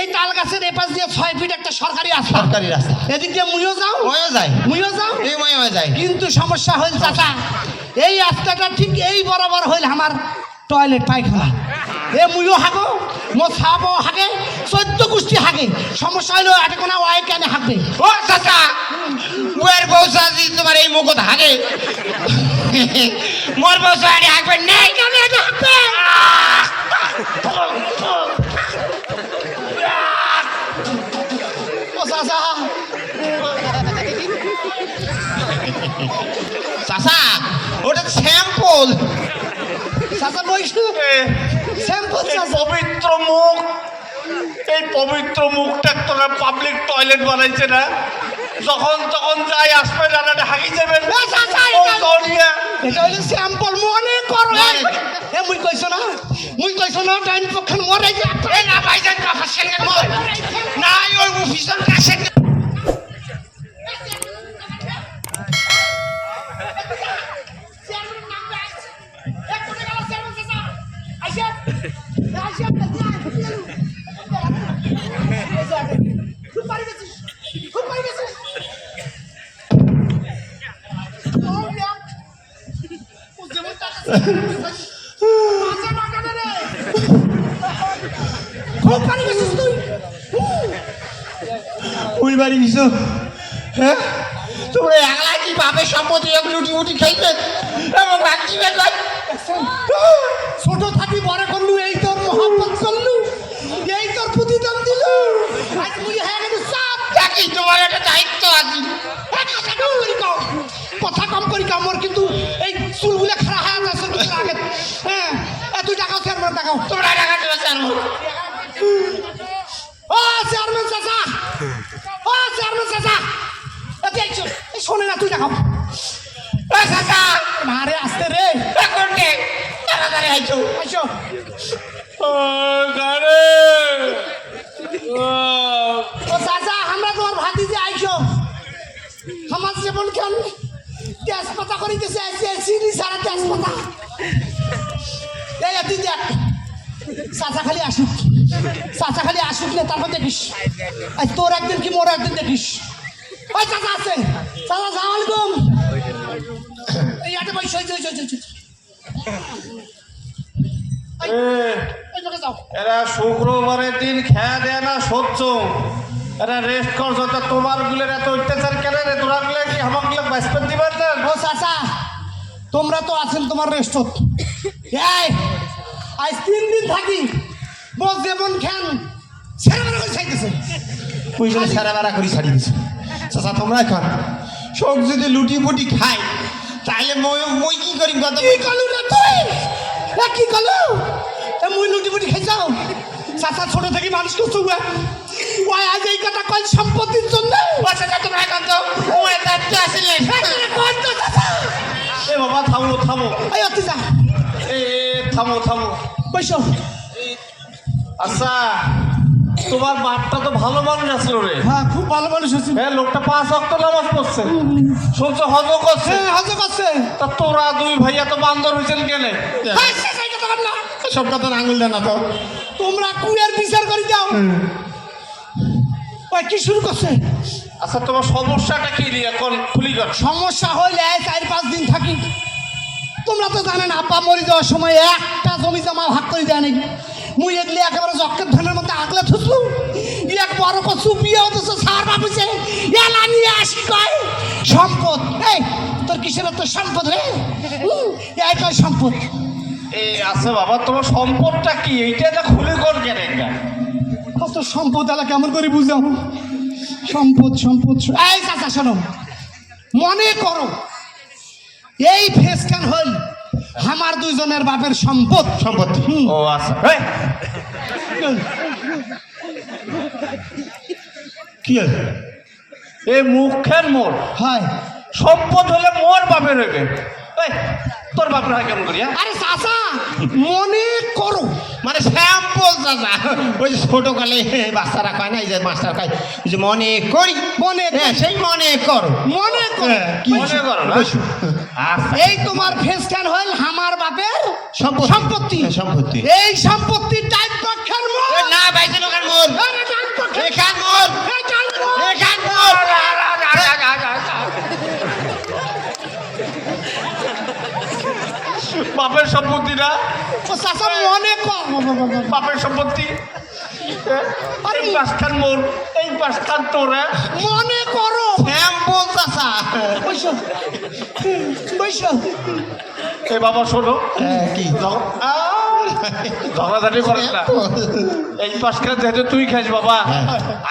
এই তাল গাছের এপাশ দিয়ে 6 ফিট একটা সরকারি রাস্তা, সরকারি রাস্তা। এদিক দিয়ে মুইও যাও, ওইও যায়, মুইও যাও, এই ময়ও যায়। কিন্তু সমস্যা হইল চাচা, এই রাস্তাটা ঠিক এই বরাবর হইল আমার টয়লেট পায়খানা। এ মুইও হাগো, মো সাবও হাগে, 14 গোষ্ঠী হাগে। সমস্যা হইলো এটা কোনা ওয়াই কেন হাগবে? ও চাচা, ওর বউসা যদি তোমার এই মুখত হাগে, মোর বউসা আরে হাগবে নাই কেন হাগবে? ও চাচা, চাচা ওটা স্যাম্পল। চাচা বইসু স্যাম্পল চাচা। পবিত্র মুখ, এই পবিত্র মুখটা তোরা পাবলিক টয়লেট বানাইছে না, যখন তখন যাই আসবে রানাটা হাগি যাবেন। এটা হইলো স্যাম্পল, মনে করো। এ মুই কইছো না, মুই কইছো না ডাইন পক্ষে মরে যা। এ না ভাইজান কথা সেনকে মোর না ওই অফিসার কাছে ওই বাড়ি গেছো। হ্যাঁ তোমরা একলা কি ভাবে সম্পত্তি লুটি মুটি খাইবে এবং রাখছিবে ভাই? ছোট থাকি বড় করলু, এই তোর মোহাম্মত করলু, এই তোর প্রতিদান দিল। আজ মুই হয়ে গেল সাপ। থাকি তোমার একটা দায়িত্ব আছে। কথা কম করি কামড়, কিন্তু এই চুলগুলো খারাপ হয়ে যাচ্ছে কিন্তু আগে। হ্যাঁ তুই টাকাও চেয়ারম্যান টাকাও, তোমরা টাকা দেবে জানো? ও চেয়ারম্যান চাচা, ও চেয়ারম্যান চাচা, শোনে না তুই টাকাও। চাচা মারে আসতে রে, এখন কে তাড়াতাড়ি আইছো। আইসো। ও চাচা, আমরা তোমার ভাতি যে আইসো, আমার যেমন কেন তেজপাতা করিতেছে, চিনি সারা তেজপাতা। এই তুই দেখ, চাচা খালি আসুক, চাচা খালি আসুক না, তারপর দেখিস। আজ তোর একদিন কি মোর একদিন দেখিস। ওই চাচা আছে, চাচা সালাম আলাইকুম। এই আটে ভাই সই সই সই সই। এরা শুক্রবারের দিন খেয়া দেয় না সহ্য, এরা রেস্ট করছো। তা তোমার গুলের এত অত্যাচার কেন রে? তোরা গুলো কি আমার গুলো বাঁচতে দিবার না? ও চাচা, তোমরা তো আছেন তোমার রেস্টত। এই আজ 3 দিন থাকি, বস যেমন খান ছেড়ে বেড়া করে ছাইতেছে। ওই জন্য সারা বেড়া করে ছাড়ি দিছে। চাচা তোমরা এখন সব যদি লুটি ফুটি খাই, তাহলে মই কি করি? কত কি কলু রে তুই? এ কি কলু? এ মুই লুটি ফুটি খাই যাও। চাচা ছোট থেকে মানুষ করছো, ওই আজ এই কথা কল সম্পত্তির জন্য। চাচা তোমরা এখন তো ওই দায়িত্ব আসলে কোন তো চাচা? এ বাবা থামো থামো, এই অতি যা, এ থামো থামো। বৈশো। আচ্ছা, তোমার বাপটা তো ভালো মানুষ আসলো রে। হ্যাঁ খুব ভালো মানুষ আছে। হ্যাঁ, লোকটা 5 ওয়াক্ত নামাজ পড়ছে, শুনছো হজ করছে। হ্যাঁ হজম আছে। তা তোরা 2 ভাইয়া তো বান্দর হয়েছেন কেন? হ্যাঁ সেই কথা বল না, সব কথা আঙুল দেয় না তো। তোমরা কুয়ের বিচার করে যাও। ওই কি শুরু করছে? আচ্ছা, তোমার সমস্যাটা কি নিয়ে এখন খুলি কর। সমস্যা হইলে 4-5 দিন থাকি। তোমরা তো জানেন আব্বা মরে যাওয়ার সময় একটা জমি জমা ভাগ করে দেয় নাকি। মুই এগুলি একেবারে জক্কের ধানের মধ্যে আগলে থুসলু। এক বড় কচু বিয়ে হতেছে, সার বাপিছে এলা নিয়ে আসি কয় সম্পদ। এই তোর কিসের তোর সম্পদ রে? এই কয় সম্পদ। এই আচ্ছা বাবা, তোমার সম্পদটা কি এইটা খুলে কর কেন? কত সম্পদ এলা কেমন করে বুঝলাম? সম্পদ সম্পদ। এই চাচা শোনো, মনে করো এই ফেসকান হল আমার 2 জনের বাপের সম্পদ। সম্পত্তি। ও আচ্ছা, কি আছে? এই মুখের মোর হয় সম্পদ হলে মোর বাপের হবে। এই তোর বাপের হয় কেমন করি? আরে চাচা মনে করো, মানে স্যাম্পল চাচা। ওই যে ছোটকালে বাচ্চারা কয় না, এই যে মাস্টার কয় যে মনে করি, মনে হ্যাঁ সেই মনে করো, মনে করো। কি মনে করো না? বসো। আচ্ছা, এই তোমার ফেসকান হল আমার বাপের সম্পত্তি। সম্পত্তি। সম্পত্তি। এই সম্পত্তির টাইপ পক্ষের মোর। না ভাই লোকের মোর। আরে সম্পত্তি না ও চাচা মনে কর বাপের সম্পত্তি আরে পাঁচখান মোর এই পাঁচখান তোর মনে করো শ্যাম্পল চাচা বৈশো বৈশো এ বাবা শোনো কি ঝগড়াঝাটি করিস না এই পাশখান যেহেতু তুই খাস বাবা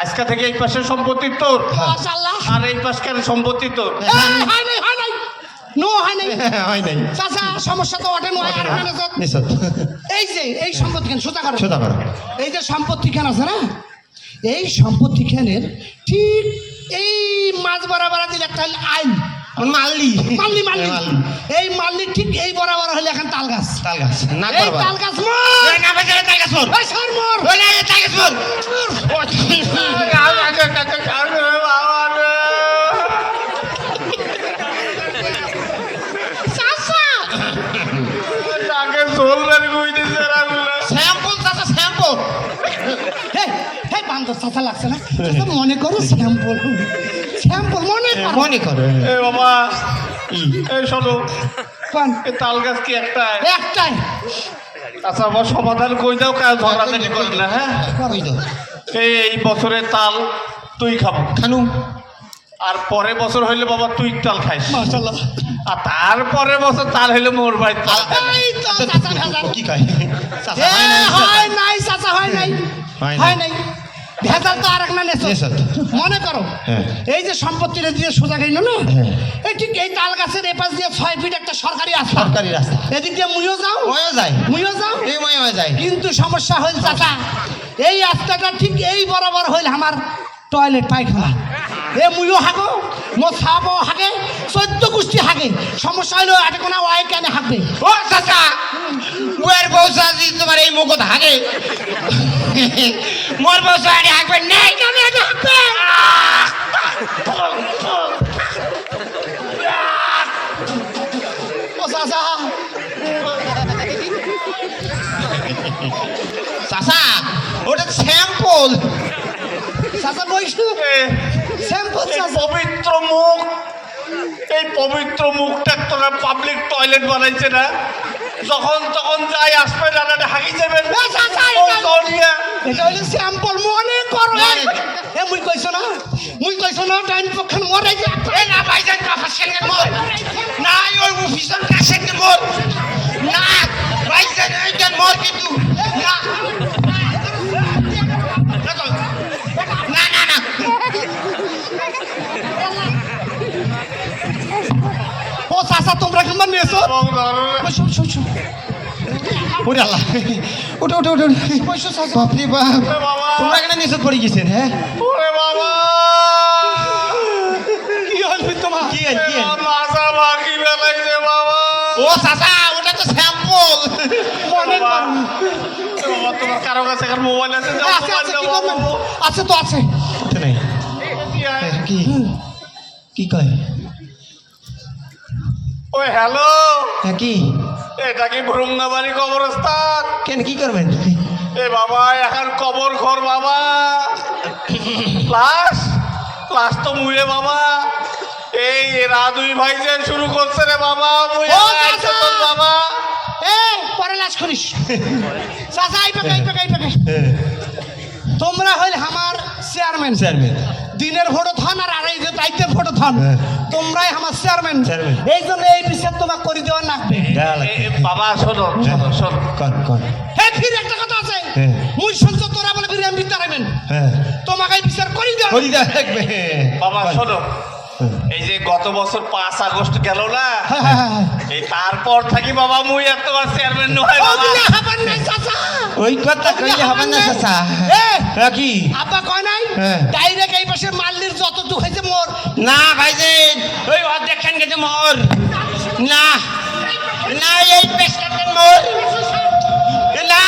আজকে থেকে এই পাশের সম্পত্তি তোর মাশাআল্লাহ আর এই পাশখান সম্পত্তি তোর হয় নাই নো হয় নাই হয় নাই চাচা সমস্যা তো ওঠে নয় আর মানে তো নিশ্চয় এই যে এই সম্পত্তি খান সোজা করো সোজা করো এই যে সম্পত্তি খান আছে না এই সম্পত্তি খানের ঠিক এই মাঝ বরাবর দিলে একটা আইন মাল্লি মাল্লি মাল্লি এই মাল্লি ঠিক এই বরাবর হলে এখন তাল গাছ তাল গাছ না এই করবা তাল গাছ মোর ওই না বাজারে তাল গাছ মোর এই সর মোর ওই না তাল গাছ মোর চাচা তাকে চলবেন কই দিছে শ্যাম্পল চাচা শ্যাম্পল হে হে বান্দর চাচা লাগছে না চাচা মনে করো স্যাম্পল স্যাম্পল মনে করো মনে করো এ বাবা এই শোনো কোন এই তাল গাছ কি একটা একটাই আচ্ছা আমার সমাধান কই দাও কাজ ঝগড়াঝাটি করি না হ্যাঁ ওই তো এই বছরের তাল তুই খাবো খানু আর পরের বছর হইলে বাবা তুই তাল খাইস মাশাআল্লাহ আর তারপরের বছর তাল হইলে মোর ভাই তাল খাবে। এই তো চাচা ভেজাল কি কয় চাচা হয় না হয় নাই চাচা হয় নাই হয় নাই। হয় নাই ভেজাল তো আরেক না নেছো নেছো। মনে করো হ্যাঁ। এই যে সম্পত্তিটা দিয়ে সোজা গেল না হ্যাঁ। এই ঠিক এই তাল গাছের এপাশ দিয়ে 6 ফিট একটা সরকারি রাস্তা সরকারি রাস্তা এদিক দিয়ে মুইও যাও ময়ও যায় মুইও যাও এই ময়ও যায় কিন্তু সমস্যা হইল চাচা এই রাস্তাটা ঠিক এই বরাবর হইল আমার টয়লেট পায়খানা এ মুইও হাগো মো সাবো হাগে 14 গোষ্ঠী হাগে সমস্যা হইলো এটা কোনো ওয়াই কেন হাগবে ও চাচা ওর বউসা জি তোমার এই মুখত হাগে মোর বউসা আরে হাগবে নাই কেন হাগবে ও চাচা চাচা ওটা স্যাম্পল চাচা বইসু এ, স্যাম্পল এই চাচা পবিত্র মুখ এই পবিত্র মুখটা তোরা পাবলিক টয়লেট বানাইছে না যখন তখন যাই আসবে না হাগি যাবেন এ চাচা, ও এটা- দরিয়া। এটা হইলো স্যাম্পল মনে করো মনে- এ মুই কইছো না টাইম পক্ষে মরে যা এ না ভাইজান কাফা সেনকে মোর না ওই অফিসার কাছেকে মোর না ভাইজান এইটা মোর কিন্তু না না না না ও চাচা তোমরা কেমন নিয়েছো এবং ধরনের- শুন শুন শুন ওরে আল্লাহ ওটা ওটা ওটা বসো চাচা বাপরে বাপ ওরে বাবা তোমরা কেন নিচে পড়ে গেছেন হ্যাঁ ওরে বাবা কি হইল তোমার কি হল, কি হল? মাথা বাকি বেলাইছে বাবা ও চাচা ওটা তো স্যাম্পল মনে বাবা করো বাবা, তোমার কারো কাছে এখন মোবাইল আছে যাও আছে মোবাইল আছে দাও কি করবেন বাবা। আছে তো আছে ওটা নাই কি কি কয় ওই হ্যালো হ্যাঁ কি এটা কি ভ্রঙ্গাবাড়ি কবরস্থান কেন কি করবেন এ বাবা এখন কবর ঘর বাবা লাশ লাশ তো মুয়ে বাবা এই রাধুই ভাই যে শুরু করছে রে বাবা মুয়ে ও আইছো চাচা! তোর বাবা এ পরে লাশ করিস চাচা আইবে তোমরা হইল আমার চেয়ারম্যান চেয়ারম্যান দিনের ভোট ধন আর আড়াই রাইতের ভোট ধন হ্যাঁ। তোমরাই আমার চেয়ারম্যান চেয়ারম্যান। এই জন্য এই বিচার তোমাকে করে দেওয়ার লাগবে বাবা শোনো শোনো শোনো কন কন হ্যাঁ ফির একটা কথা আছে হ্যাঁ। মুই শুনছ তোরা বলে ফিরে আমি বিচারাবেন হ্যাঁ তোমাকে এই বিচার করে দেওয়া হরি দা দেখবে বাবা শোনো এই যে গত বছর 5 আগস্ট গেল না হ্যাঁ, হ্যাঁ, হ্যাঁ, হ্যাঁ। এই তারপর থাকি বাবা মুই এতবার চেয়ারম্যান নয় ও বাবা দিলে হবার নাই চাচা ওই কথা কইলে হবে না চাচা এ, হ্যাঁ কি আব্বা কয় নাই হ্যাঁ। ডাইরেক্ট এই পাশে মাল্লির যতটুকু হয়েছে মোর না ভাইজান ওই অর্ধেক খান গেছে মোর না না এই পেশকান মোর না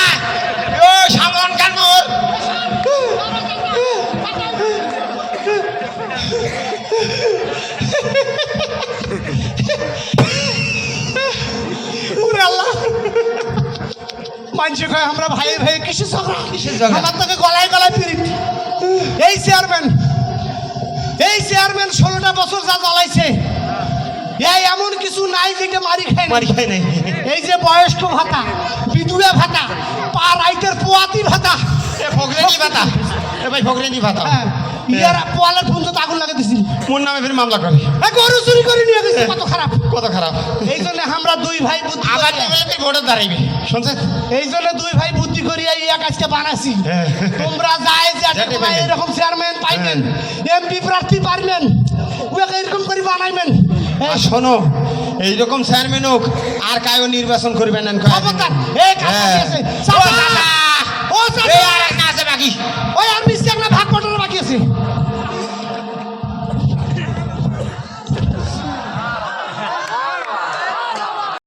ও সামন খান মোর ওরে আল্লাহ মানুষ কয় আমরা ভাই ভাই কিসের ঝগড়া কিসের ঝগড়া? আমার তোকে গলায় গলায় পিরিত এই চেয়ারম্যান 16টা বছর যা জ্বলাইছে এই এমন কিছু নাই যেটা মারি খায় মারি খাই নাই এই যে বয়স্ক ভাতা, বিধবা ভাতা, পা রাইতের পোয়াতি ভাতা, এ ফকরেনি ভাতা, এ ভাই ফকরেনি ভাতা। হ্যাঁ, ইয়ার পোয়ালের ফোন তো আগুন লাগে দিছিল। মোর নামে ফের মামলা করে। গরু চুরি করে নিয়ে গেছে, কত খারাপ। কত খারাপ। এই জন্য আমরা দুই ভাই বুদ্ধি আবার করিয়া- লেভেলে ভোটে দাঁড়াইবে শুনছেন। এই জন্য দুই ভাই বুদ্ধি করিয়া ইয়া কাজকে বানাইছি। হ্যাঁ। তোমরা যাই যাতে পাইবেন। এরকম চেয়ারম্যান পাইবেন, এমপি প্রার্থী পারবেন, ওকে এরকম করে বানাইবেন। এই আর শোনো এইরকম চেয়ারম্যান হোক আর কায়ও নির্বাচন করবেন না। খবরদার, এই কাজ হ্যাঁ। করতেছে। চাচা! ও চাচা! এই আর একটা আছে বাকি। ওই আর মিস্টেক না